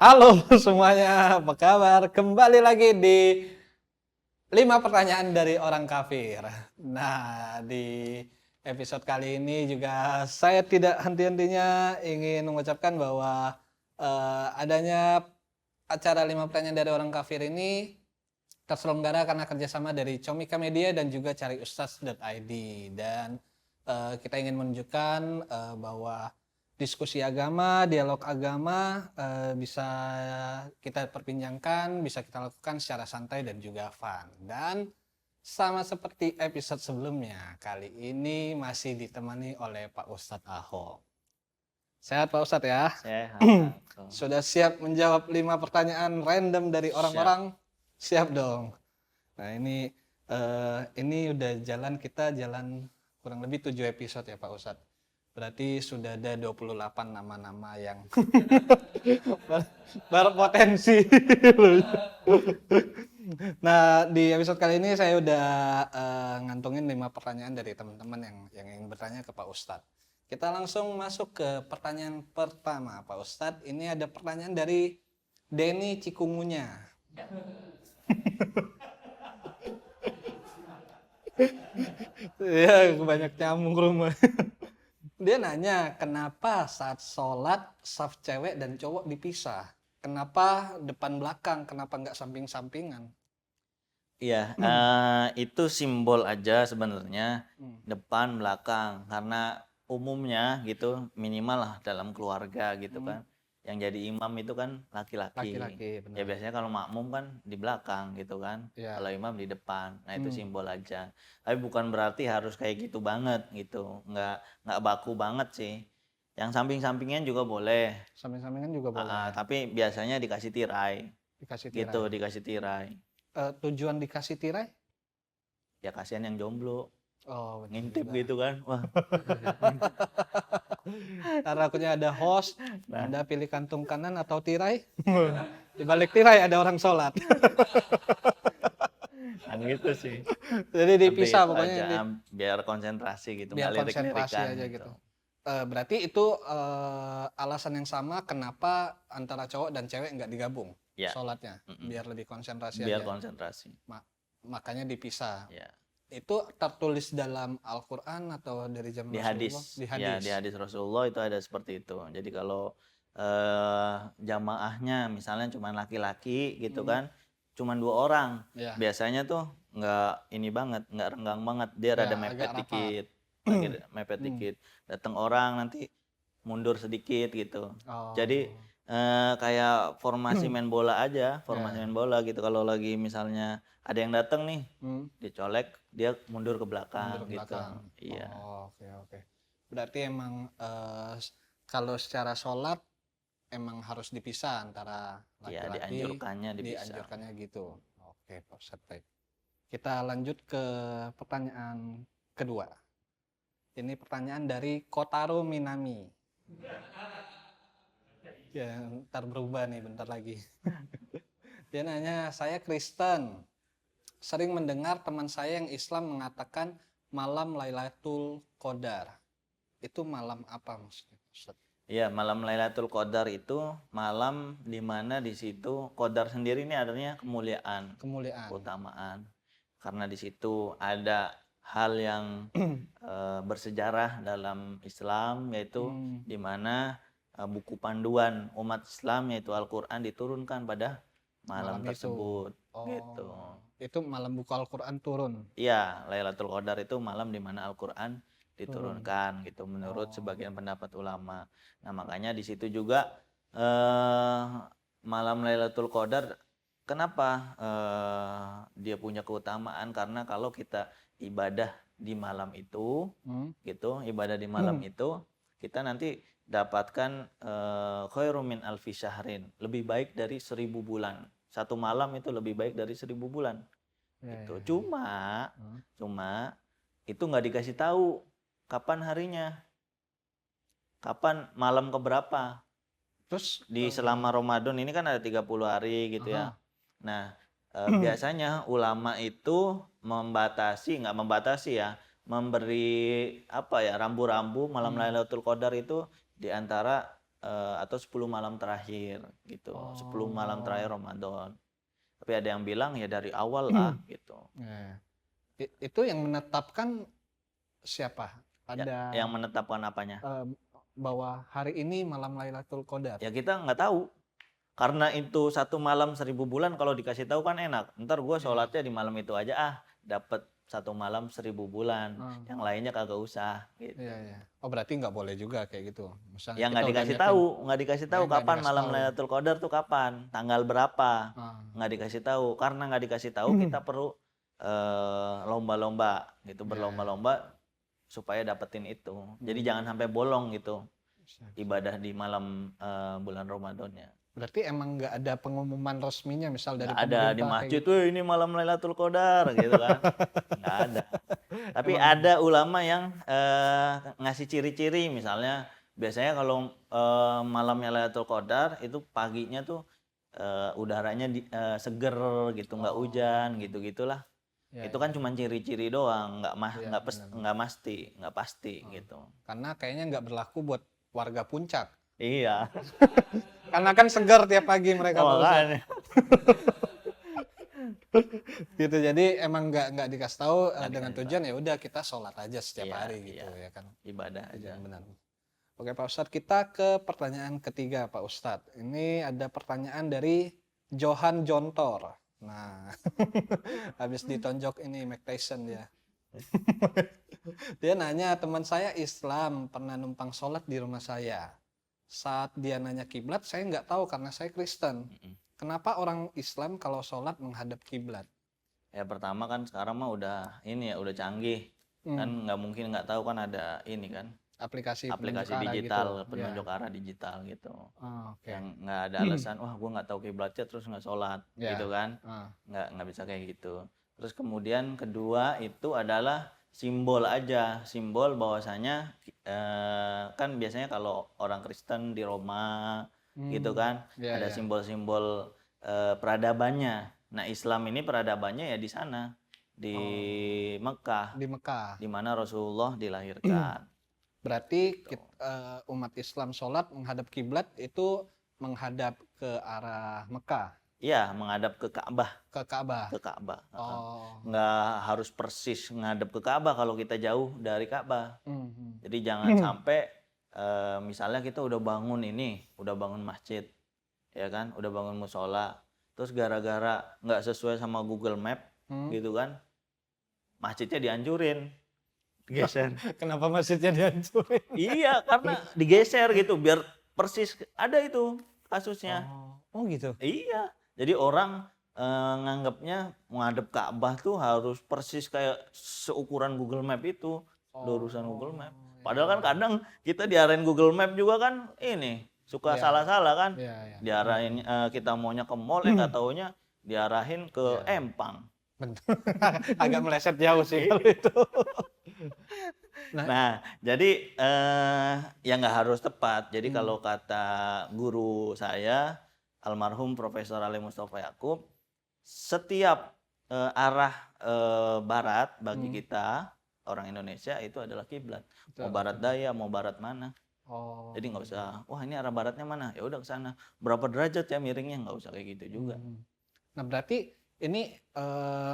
Halo semuanya, apa kabar? Kembali lagi di 5 pertanyaan dari orang kafir. Nah, di episode kali ini juga saya tidak henti-hentinya ingin mengucapkan bahwa adanya acara 5 pertanyaan dari orang kafir ini terselenggara karena kerjasama dari Comika Media dan juga cariustaz.id. Dan kita ingin menunjukkan bahwa diskusi agama, dialog agama bisa kita perbincangkan, bisa kita lakukan secara santai dan juga fun. Dan sama seperti episode sebelumnya, kali ini masih ditemani oleh Pak Ustadz Ahok. Sehat Pak Ustadz ya? Sehat. Sudah siap menjawab 5 pertanyaan random dari orang-orang? Siap dong. Nah ini udah kita jalan kurang lebih 7 episode ya Pak Ustadz. Berarti sudah ada 28 nama-nama yang berpotensi. Nah, di episode kali ini saya udah ngantongin 5 pertanyaan dari teman-teman yang ingin bertanya ke Pak Ustadz. Kita langsung masuk ke pertanyaan pertama, Pak Ustadz. Ini ada pertanyaan dari Denny Cikungunya. Ya, banyak nyamuk rumah. Dia nanya, kenapa saat sholat saf cewek dan cowok dipisah? Kenapa depan belakang? Kenapa nggak samping-sampingan? Iya, itu simbol aja sebenarnya depan belakang karena umumnya gitu minimal lah dalam keluarga gitu kan. Yang jadi imam itu kan laki-laki. Benar. Ya biasanya kalau makmum kan di belakang gitu kan. Ya. Kalau imam di depan. Nah, itu simbol aja. Tapi bukan berarti harus kayak gitu banget gitu. Nggak baku banget sih. Yang samping-sampingnya juga boleh. Samping-sampingan juga boleh. Tapi biasanya dikasih tirai. Dikasih tirai. Gitu, dikasih tirai. Tujuan dikasih tirai? Ya kasihan yang jomblo. Oh, ngintip gitu kan. Wah. Takutnya ada host, Anda pilih kantung kanan atau tirai. Di balik tirai ada orang sholat. Kan gitu sih. Jadi dipisah pokoknya. Aja, biar konsentrasi gitu. Biar konsentrasi aja gitu. Berarti itu alasan yang sama kenapa antara cowok dan cewek nggak digabung sholatnya. Biar lebih konsentrasi biar aja. konsentrasi. Makanya dipisah. Ya. Itu tertulis dalam Al-Quran atau dari zaman Rasulullah? Di hadis. Ya, di hadis Rasulullah itu ada seperti itu. Jadi kalau jamaahnya misalnya cuma laki-laki gitu kan, cuma 2 orang. Ya. Biasanya tuh nggak ini banget, nggak renggang banget. Dia rada mepet dikit. Mepet dikit. Datang orang nanti mundur sedikit gitu. Jadi kayak formasi main bola aja, main bola gitu. Kalau lagi misalnya ada yang datang nih, dicolek, dia mundur ke belakang gitu. Iya. Oke. Berarti emang kalau secara sholat emang harus dipisah antara laki-laki. Ya, dianjurkannya gitu. Oke, Pak Ustadz, baik. Kita lanjut ke pertanyaan kedua. Ini pertanyaan dari Kotaro Minami. Ya, ntar berubah nih bentar lagi. Dia nanya, saya Kristen. Sering mendengar teman saya yang Islam mengatakan malam Lailatul Qadar. Itu malam apa maksudnya? Iya, malam Lailatul Qadar itu malam di mana di situ Qadar sendiri ini adanya kemuliaan, keutamaan. Karena di situ ada hal yang bersejarah dalam Islam, yaitu di mana buku panduan umat Islam yaitu Al-Quran diturunkan pada malam tersebut. Gitu. Itu malam buku Al-Quran turun? Iya, Lailatul Qadar itu malam di mana Al-Quran diturunkan gitu menurut sebagian pendapat ulama. Nah, makanya di situ juga malam Lailatul Qadar kenapa dia punya keutamaan, karena kalau kita ibadah di malam itu gitu, ibadah di malam itu kita nanti dapatkan khairum min alfi syahrin, lebih baik dari 1000 bulan. Satu malam itu lebih baik dari 1000 bulan. Gitu. Cuma itu nggak dikasih tahu kapan harinya, kapan malam keberapa. Terus di selama Ramadan ini kan ada 30 hari gitu ya. Nah, biasanya ulama itu memberi rambu-rambu malam Lailatul Qadar itu di antara atau 10 malam terakhir gitu. 10 malam terakhir Ramadan. Tapi ada yang bilang ya dari awal lah gitu. Itu yang menetapkan siapa? Ya, Ada yang menetapkan apanya? bahwa hari ini malam Lailatul Qadar. Ya kita nggak tahu. Karena itu 1 malam 1000 bulan, kalau dikasih tahu kan enak. Ntar gue sholatnya di malam itu aja dapat 1 malam 1000 bulan. Yang lainnya kagak usah. Gitu. Iya. Oh berarti nggak boleh juga kayak gitu. Misalnya Ya nggak dikasih tahu kapan malam tahu. Lailatul Qadar tuh kapan, tanggal berapa, nggak dikasih tahu. Karena nggak dikasih tahu kita perlu lomba-lomba gitu, berlomba-lomba supaya dapetin itu. Jadi jangan sampai bolong gitu ibadah di malam bulan Ramadannya. Berarti emang nggak ada pengumuman resminya misal dari Nggak ada di pemerintah masjid, gitu. ini malam Lailatul Qadar gitu kan. Nggak ada. Tapi ada ulama yang ngasih ciri-ciri, misalnya biasanya kalau malamnya Lailatul Qadar itu paginya tuh udaranya seger gitu, nggak hujan gitu-gitulah. Itu kan cuma ciri-ciri doang, nggak pasti gitu. Karena kayaknya nggak berlaku buat warga Puncak. Iya. Karena kan segar tiap pagi mereka Makanya. gitu. Jadi emang nggak dikasih tahu dengan tujuan ya udah kita sholat aja setiap hari gitu ya kan. Ibadah aja. Benar. Oke Pak Ustadz, kita ke pertanyaan ketiga Pak Ustadz. Ini ada pertanyaan dari Johan Jontor. Nah, habis ditonjok ini Mike Tyson ya. Dia nanya, teman saya Islam pernah numpang sholat di rumah saya. Saat dia nanya kiblat, saya nggak tahu karena saya Kristen. Kenapa orang Islam kalau sholat menghadap kiblat? Ya pertama kan sekarang mah udah canggih. Kan nggak mungkin nggak tahu kan ada ini kan. Aplikasi digital, gitu. penunjuk arah digital gitu. Okay. Yang nggak ada alasan, wah gue nggak tahu kiblatnya terus nggak sholat gitu kan. Nggak bisa kayak gitu. Terus kemudian kedua itu adalah simbol aja, simbol bahwasanya kan biasanya kalau orang Kristen di Roma gitu kan ada simbol-simbol peradabannya. Nah Islam ini peradabannya ya di sana di Mekah, di mana Rasulullah dilahirkan. Berarti umat Islam sholat menghadap kiblat itu menghadap ke arah Mekah. Iya, menghadap ke Ka'bah. Ke Ka'bah. Nggak harus persis menghadap ke Ka'bah kalau kita jauh dari Ka'bah. Jadi jangan sampai misalnya kita udah bangun masjid, ya kan, udah bangun musola, terus gara-gara nggak sesuai sama Google Map, gitu kan, masjidnya dihancurin, digeser. Kenapa masjidnya dihancurin? Iya, karena digeser gitu, biar persis ada itu kasusnya. Oh gitu. Iya. Jadi orang nganggapnya menghadap Ka'bah tuh harus persis kayak seukuran Google Map itu, lurusan Google Map. Padahal kan kadang kita diarahin Google Map juga kan ini suka salah-salah kan. Diarahin kita maunya ke mall, nggak taunya diarahin ke Empang. Agak meleset jauh sih kalau itu. Nah, jadi ya nggak harus tepat. Jadi kalau kata guru saya, almarhum Profesor Ali Mustafa Yakub, setiap arah barat bagi kita orang Indonesia itu adalah kiblat. Mau barat daya, mau barat mana. Jadi nggak usah, wah ini arah baratnya mana? Ya udah ke sana. Berapa derajat ya miringnya? Nggak usah kayak gitu juga. Nah berarti ini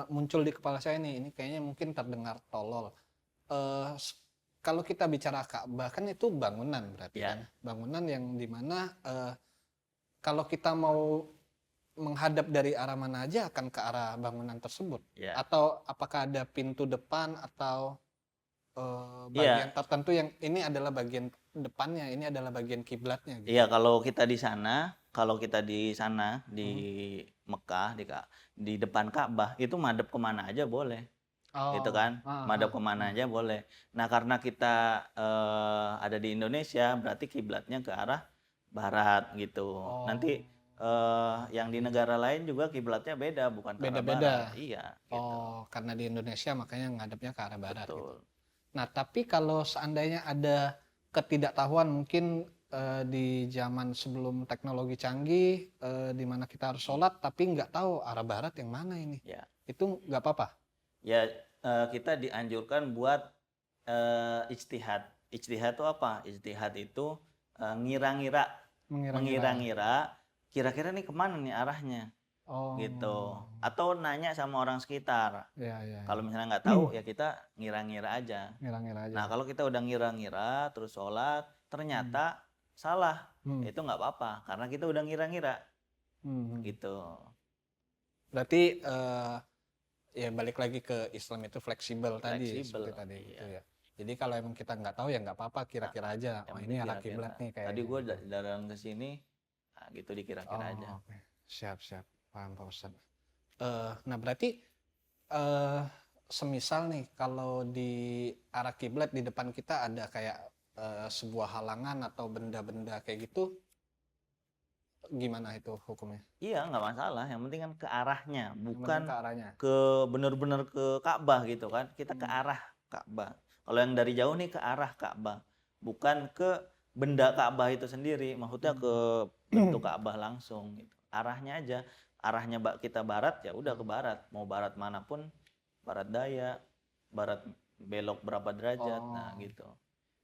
muncul di kepala saya nih. Ini kayaknya mungkin terdengar tolol. Kalau kita bicara Ka'bah kan itu bangunan berarti kan. Bangunan yang dimana kalau kita mau menghadap dari arah mana aja akan ke arah bangunan tersebut. Atau apakah ada pintu depan atau bagian tertentu yang ini adalah bagian depannya, ini adalah bagian kiblatnya gitu. Iya, kalau kita di sana di Mekah di depan Ka'bah itu madep kemana aja boleh. Gitu kan, madep kemana aja boleh. Nah karena kita ada di Indonesia, berarti kiblatnya ke arah barat gitu. Nanti yang di negara lain juga kiblatnya beda, bukan ke arah barat. Iya. Gitu. Karena di Indonesia makanya ngadepnya ke arah barat. Betul. Gitu. Nah tapi kalau seandainya ada ketidaktahuan mungkin di zaman sebelum teknologi canggih, di mana kita harus sholat tapi nggak tahu arah barat yang mana ini, itu nggak apa-apa? Ya kita dianjurkan buat ijtihad. Ijtihad itu apa? Ijtihad itu ngira-ngira, Mengira-ngira. mengira-ngira kira-kira nih kemana nih arahnya Oh. gitu. Atau nanya sama orang sekitar. Iya. Kalau misalnya nggak tahu ya kita ngira-ngira aja. Ngira-ngira aja. Nah kalau kita udah ngira-ngira terus sholat ternyata salah, itu nggak apa-apa karena kita udah ngira-ngira gitu. Berarti ya balik lagi ke Islam itu fleksibel tadi, seperti tadi iya. gitu ya. Jadi kalau emang kita nggak tahu ya nggak apa-apa, kira-kira aja. Yang Oh ini penting arah kira-kira. kiblat nih kayaknya. Tadi gue gitu. dari ke sini, nah gitu dikira-kira aja. Oke. Siap. Paham Pak Ustadz. Nah berarti semisal nih kalau di arah kiblat di depan kita ada kayak sebuah halangan atau benda-benda kayak gitu, gimana itu hukumnya? Iya nggak masalah, yang penting kan ke arahnya, Yang bukan penting ke arahnya. ke bener-bener ke Ka'bah gitu kan. Kita ke arah Ka'bah. Kalau yang dari jauh nih ke arah Ka'bah, bukan ke benda Ka'bah itu sendiri, maksudnya ke bentuk Ka'bah langsung gitu. Arahnya aja, arahnya kita barat ya udah ke barat, mau barat manapun, barat daya, barat belok berapa derajat, nah gitu.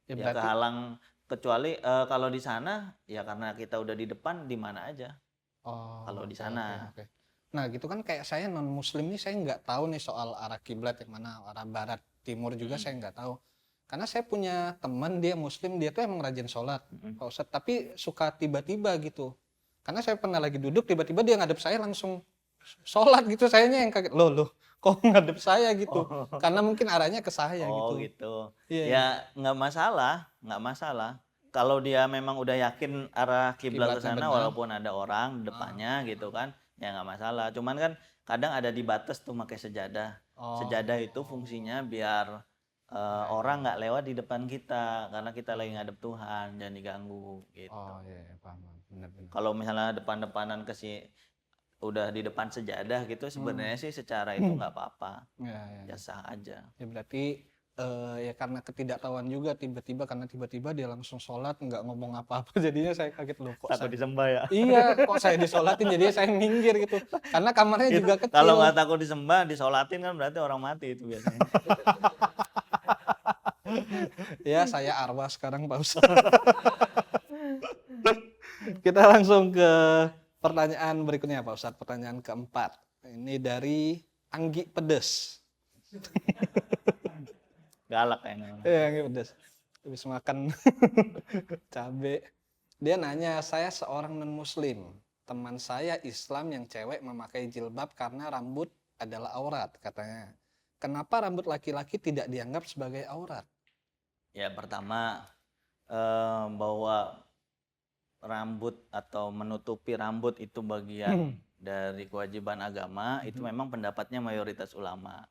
Ya, Ya berarti kehalang, kecuali kalau di sana ya karena kita udah di depan, di mana aja. Kalau di sana. Oke. Nah gitu kan kayak saya non muslim nih, saya nggak tahu nih soal arah kiblat yang mana, arah barat timur juga saya nggak tahu. Karena saya punya teman dia muslim, dia tuh emang rajin sholat Pak Ustadz, tapi suka tiba-tiba gitu. Karena saya pernah lagi duduk tiba-tiba dia ngadep saya langsung sholat gitu, sayanya yang kaget, loh kok ngadep saya gitu. Karena mungkin arahnya ke saya Oh gitu. gitu. Iya. Ya nggak masalah. Kalau dia memang udah yakin arah kiblat ke Kiblatnya sana, benar. walaupun ada orang depannya gitu kan, ya nggak masalah. Cuman kan kadang ada di batas tuh pakai sejadah. Sejadah itu fungsinya biar orang nggak lewat di depan kita karena kita lagi ngadep Tuhan, jangan diganggu gitu. Oh iya, paham. Benar. Kalau misalnya depan-depanan udah di depan sejadah gitu, sebenarnya sih secara itu nggak apa-apa, ya sah aja. Ya berarti ya karena ketidaktahuan juga karena tiba-tiba dia langsung sholat nggak ngomong apa-apa, jadinya saya kaget loh kok Takut disembah ya. iya kok saya disolatin, jadinya saya minggir gitu karena kamarnya juga kecil. Kalau nggak takut disembah, disolatin kan berarti orang mati itu biasanya. Ya saya arwah sekarang Pak Ustadz. Kita langsung ke pertanyaan berikutnya Pak Ustadz, pertanyaan keempat. Ini dari Anggi Pedes. Galak kayaknya. Iya, Anggi Pedes. Habis makan cabe. Dia nanya, saya seorang non-muslim. Teman saya Islam yang cewek memakai jilbab karena rambut adalah aurat katanya. Kenapa rambut laki-laki tidak dianggap sebagai aurat? Ya pertama bahwa rambut atau menutupi rambut itu bagian dari kewajiban agama, itu memang pendapatnya mayoritas ulama.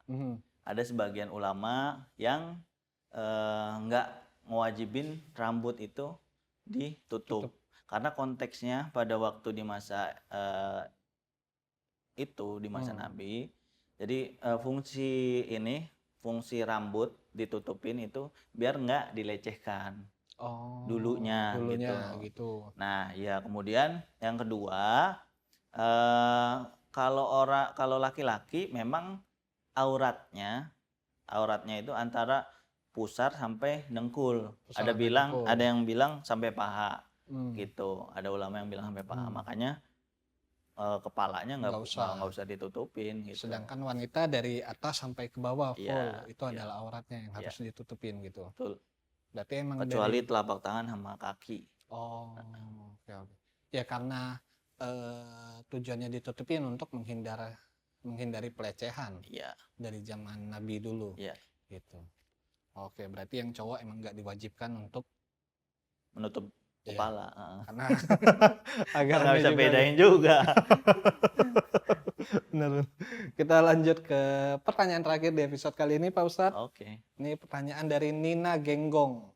Ada sebagian ulama yang nggak ngewajibin rambut itu ditutup. Karena konteksnya pada waktu di masa itu, di masa Nabi, jadi fungsi rambut ditutupin itu biar nggak dilecehkan. Dulunya gitu. Nah, ya kemudian yang kedua, kalau laki-laki memang auratnya itu antara pusar sampai dengkul. Ada yang bilang sampai paha. Gitu. Ada ulama yang bilang sampai paha. Makanya kepalanya nggak usah ditutupin gitu. Sedangkan wanita dari atas sampai ke bawah full, itu adalah auratnya yang harus ditutupin gitu. Betul. Berarti emang kecuali telapak tangan sama kaki. Oke. Ya karena tujuannya ditutupin untuk menghindari pelecehan. Dari zaman Nabi dulu. Gitu. Oke, berarti yang cowok emang nggak diwajibkan untuk menutup kepala. Karena agar nggak bisa bedain juga. Benar. Kita lanjut ke pertanyaan terakhir di episode kali ini Pak Ustadz. Oke. Ini pertanyaan dari Nina Genggong.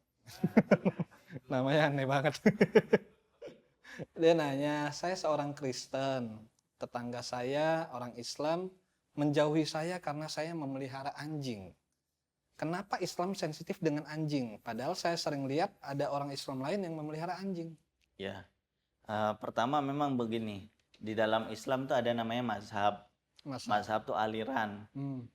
Namanya aneh banget. Dia nanya, saya seorang Kristen. Tetangga saya orang Islam menjauhi saya karena saya memelihara anjing. Kenapa Islam sensitif dengan anjing? Padahal saya sering lihat ada orang Islam lain yang memelihara anjing. Ya, pertama memang begini. Di dalam Islam tuh ada namanya mazhab. Mazhab tuh aliran.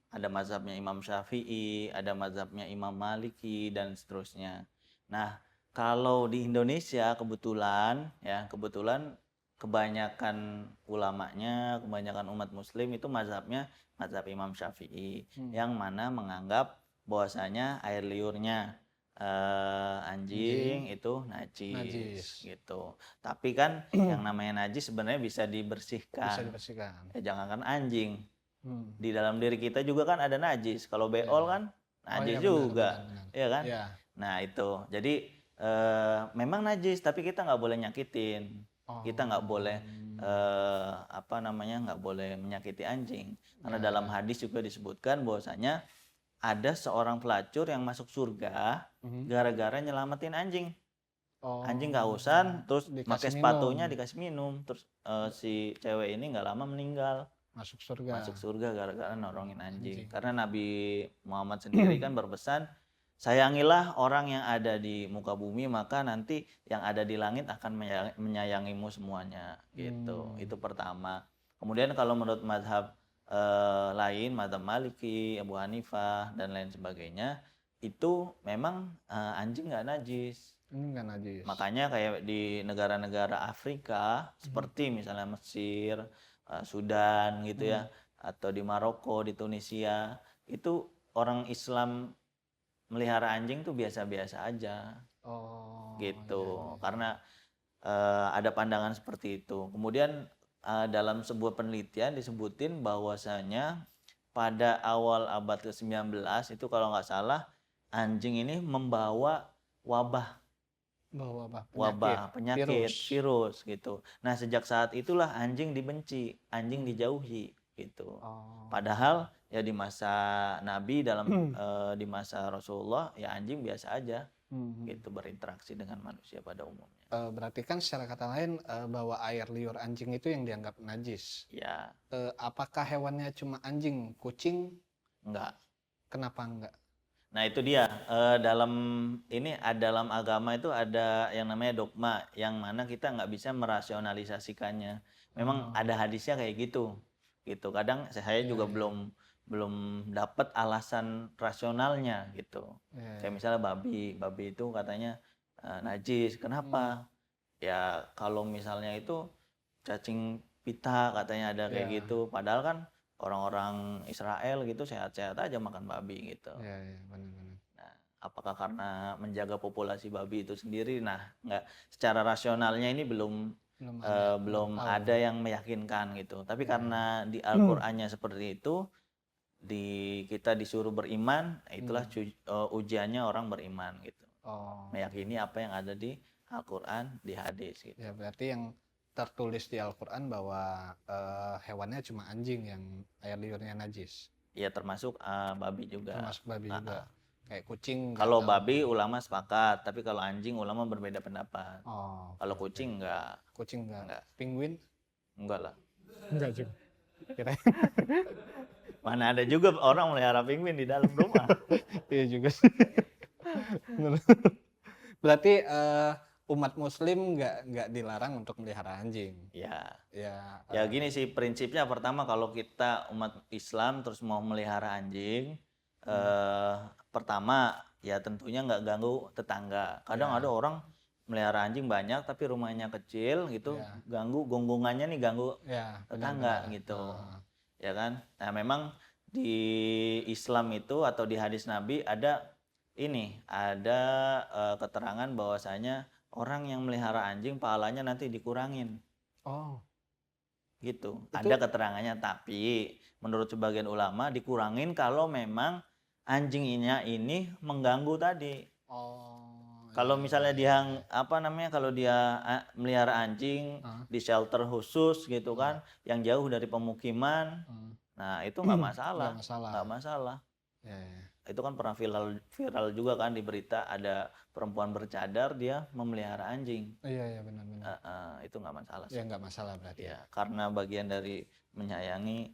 Ada mazhabnya Imam Syafi'i, ada mazhabnya Imam Maliki, dan seterusnya. Nah, Kalau di Indonesia kebetulan kebanyakan ulamanya, kebanyakan umat muslim itu mazhabnya mazhab Imam Syafi'i yang mana menganggap bahwasanya air liurnya anjing itu najis gitu. Tapi kan yang namanya najis sebenarnya bisa dibersihkan. Jangankan anjing. Di dalam diri kita juga kan ada najis. Kalau beol kan najis juga. Iya kan? Nah, itu. Jadi memang najis tapi kita nggak boleh nyakitin. Kita nggak boleh nggak boleh menyakiti anjing. Karena dalam hadis juga disebutkan bahwasanya ada seorang pelacur yang masuk surga gara-gara nyelamatin anjing. Anjing kehausan, terus pakai sepatunya dikasih minum, terus si cewek ini nggak lama meninggal. Masuk surga gara-gara nolongin anjing. Karena Nabi Muhammad sendiri kan berpesan, sayangilah orang yang ada di muka bumi, maka nanti yang ada di langit akan menyayangimu semuanya. Gitu. Itu pertama. Kemudian kalau menurut mazhab lain, mazhab Maliki, Abu Hanifah dan lain sebagainya, itu memang anjing nggak najis. Makanya kayak di negara-negara Afrika seperti misalnya Mesir, Sudan gitu ya, atau di Maroko, di Tunisia, itu orang Islam melihara anjing tuh biasa-biasa aja. Gitu. Karena ada pandangan seperti itu. Kemudian dalam sebuah penelitian disebutin bahwasanya pada awal abad ke-19 itu kalau nggak salah anjing ini membawa wabah penyakit virus gitu. Nah, sejak saat itulah anjing dibenci, anjing dijauhi gitu. Padahal ya di masa Nabi di masa Rasulullah ya anjing biasa aja gitu berinteraksi dengan manusia pada umumnya. Berarti kan secara kata lain bahwa air liur anjing itu yang dianggap najis. Ya. Apakah hewannya cuma anjing, kucing? Enggak. Kenapa enggak? Nah itu dia, dalam agama itu ada yang namanya dogma, yang mana kita nggak bisa merasionalisasikannya. Memang ada hadisnya kayak gitu. Kadang saya juga belum dapat alasan rasionalnya gitu. Kayak misalnya babi itu katanya najis. Kenapa? Ya kalau misalnya itu cacing pita katanya ada kayak gitu. Padahal kan orang-orang Israel gitu sehat-sehat aja makan babi gitu. Benar-benar. Nah, apakah karena menjaga populasi babi itu sendiri? Nah, nggak secara rasionalnya ini belum ada yang meyakinkan gitu. Tapi karena di Al-Qur'annya seperti itu, kita disuruh beriman, itulah ujiannya orang beriman gitu. Meyakini apa yang ada di Al-Qur'an, di hadis gitu. Ya, berarti yang tertulis di Al-Quran bahwa hewannya cuma anjing yang air liurnya najis. Iya, termasuk babi juga. Termasuk babi juga. Kayak kucing. Kalau babi ulama sepakat, tapi kalau anjing ulama berbeda pendapat. Kalau kucing enggak. Kucing enggak. Penguin? Enggak lah. Enggak juga. Mana ada juga orang melihara penguin di dalam rumah. Iya juga sih. Berarti umat muslim nggak dilarang untuk melihara anjing. Ya gini sih prinsipnya, pertama kalau kita umat Islam terus mau melihara anjing, pertama ya tentunya nggak ganggu tetangga. Kadang ada orang melihara anjing banyak tapi rumahnya kecil gitu, ganggu gonggongannya nih, ganggu tetangga gitu. Ya kan? Nah, memang di Islam itu atau di hadis Nabi ada keterangan bahwasanya orang yang melihara anjing pahalanya nanti dikurangin. Gitu. Ada keterangannya, tapi menurut sebagian ulama dikurangin kalau memang anjingnya ini mengganggu tadi. Kalau misalnya kalau dia melihara anjing di shelter khusus gitu kan, yang jauh dari pemukiman, nah itu nggak masalah. Nggak masalah. Itu kan pernah viral juga kan di berita, ada perempuan bercadar dia memelihara anjing. Iya benar-benar. Itu nggak masalah. Ya nggak masalah berarti. Ya, karena bagian dari menyayangi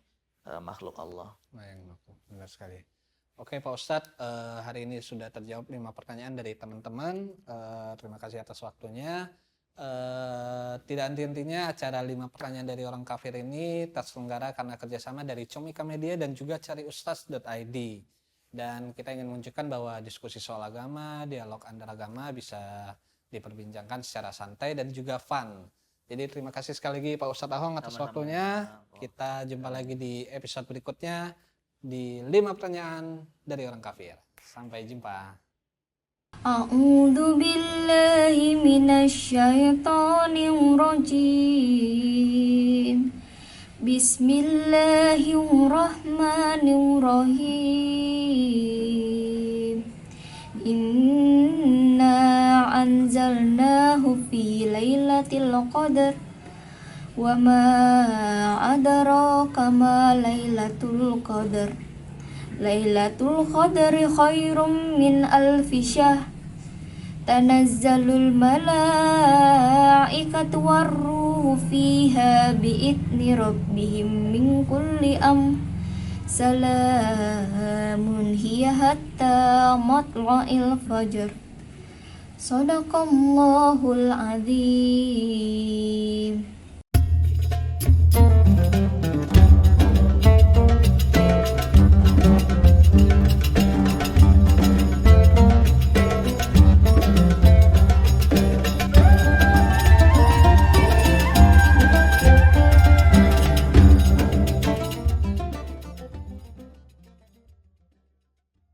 makhluk Allah. Benar sekali. Oke Pak Ustadz, hari ini sudah terjawab 5 pertanyaan dari teman-teman. Terima kasih atas waktunya. Tidak henti-hentinya acara 5 pertanyaan dari orang kafir ini terselenggara karena kerjasama dari Comika Media dan juga cariustaz.id. Dan kita ingin menunjukkan bahwa diskusi soal agama, dialog antar agama bisa diperbincangkan secara santai dan juga fun. Jadi terima kasih sekali lagi Pak Ustadz Ahong atas Sama-sama. waktunya. Kita jumpa lagi di episode berikutnya di 5 pertanyaan dari orang kafir. Sampai jumpa. A'udzu billahi minasyaitonir rajim. Bismillahirrahmanirrahim. Inna anzalnahu fi lailatul qadar. Wa ma adraka ma lailatul qadar. Lailatul qadri khairum min alfi syahr. Tanazzalul malaikatu warruhu fiha biidni rabbihim min kulli amr. Salamun hiya hatta matla'il fajr. Sadaqallahul azim.